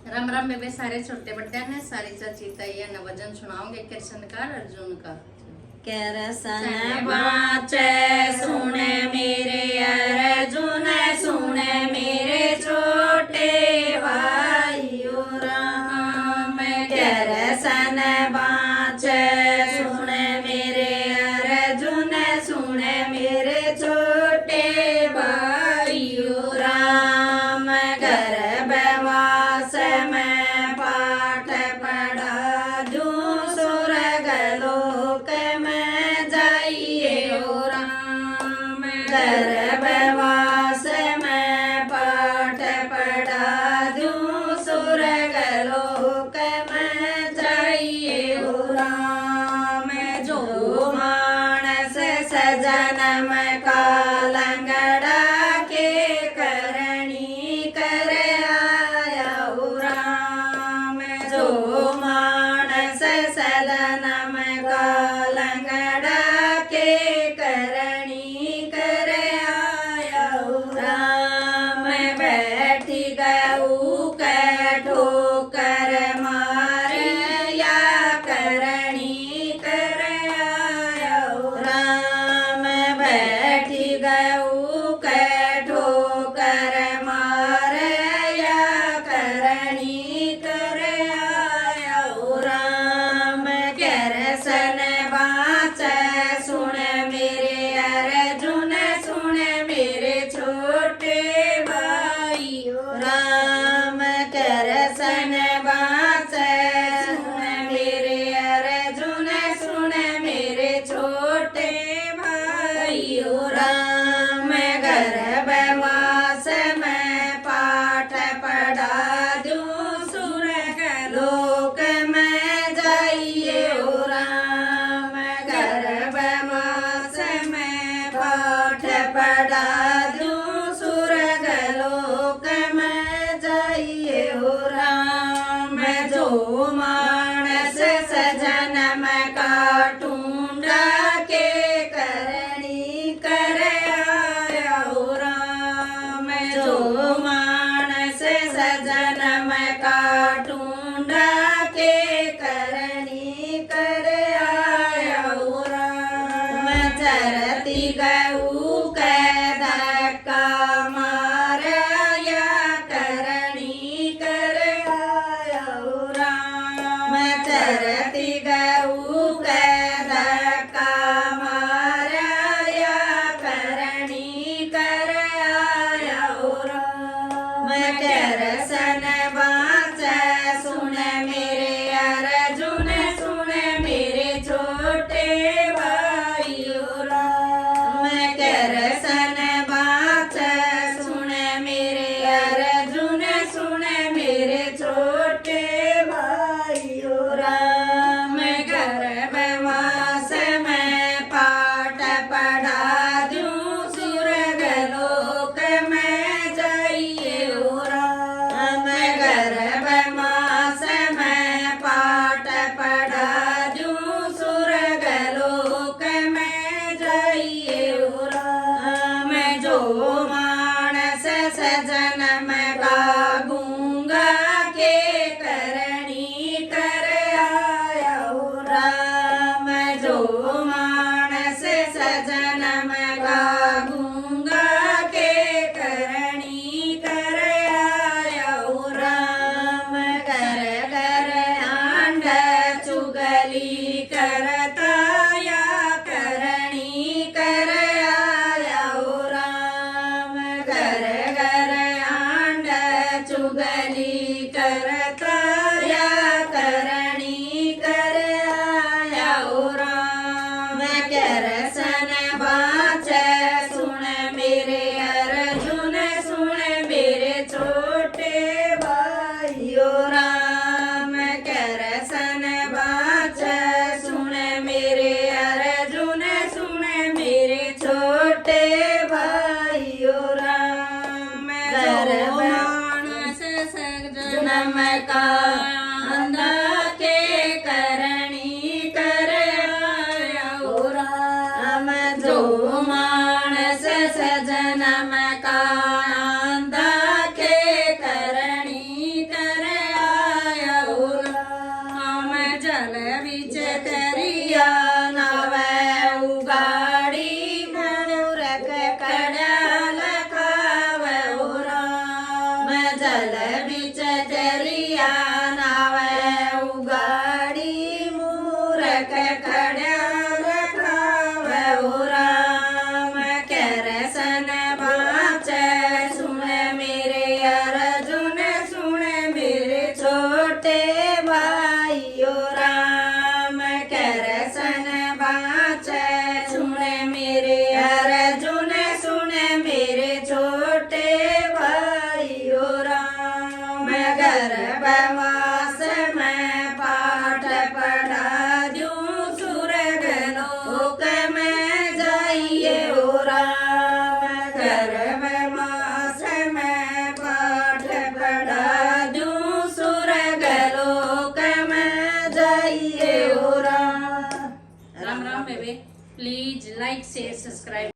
राम राम बेबे सारे छोटे बड़े ने सारी चाची ताई ने वजन सुनाओगे कृष्णकार अर्जुन का। कृष्ण बाचे सुने मेरे अर्जुन सुने मेरे छोटे भाइयों राम। कृष्ण बाचे सुने मेरे अर्जुन सुने मेरे छोटे भाइयों राम। गर्भवास में पाठ पढ़ा दूं स्वर्ग लोक में जाइए हो राम। गर्भवास में पाठ पढ़ा दूं स्वर्ग लोक में जाइए हो राम। जो मानस सजनम का लंगड़ा के करणी कर आया हो राम। जो मानस सदनम का लंगड़ा के करणी कर आया हो राम। बैठी गऊ के ठोकर मार या करणी कर आया हो राम। बैठी गऊ के ठोकर मार या करणी कर आया हो राम। कृष्ण बाचे सुन मेरे अर्जुन सुन मेरे छोटे भाइयों राम। कृष्ण बाचे सुन मेरे अर्जुन सुन मेरे छोटे भाइयों राम। गर्भवास में पाठ पढ़ा दूं स्वर्ग लोक में जाइए हो राम। गर्भवास में पाठ पढ़ा दूं स्वर्ग लोक में जाइए हो राम। जो मानस सजनम का टूंडा के करणी कर आया हो राम। जो मानस सजनम का टूंडा के करणी कर आया हो राम। चरती गऊ के धक्का मार या करणी कर आया हो राम। चरती गऊ के धक्का मार या करणी कर आया हो राम। कृष्ण बाचे सुन मेरे अर्जुन सुन मेरे छोटे भाइयों राम। कृष्ण बाचे सुन मेरे अर्जुन सुन मेरे छोटे भाइयों राम। गर्भवास में पाठ पढ़ा दूं स्वर्ग लोक में जाइए हो राम। गर्भवास में पाठ पढ़ा दूं स्वर्ग लोक में जाइए हो राम। जो मानस सजनम का गूंगा के करणी कर आया हो राम। जो मानस सजनम का गूंगा के करणी कर आया हो राम। कर कर आंड चुगली करता या करणी कर आया हो राम। कर कर आंड चुगली करता या करणी कर आया हो राम। कृष्ण बाचे सुन मेरे अर्जुन सुन मेरे छोटे भाइयों राम। कृष्ण बाचे सुन मेरे अर्जुन सुन मेरे छोटे भाइयों राम। मानस सजनम का अंधा के करणी कर आया हो राम। जो मानस सजनम का अंधा के करणी कर जाइए हो राम। राम राम बेबे। Please like share subscribe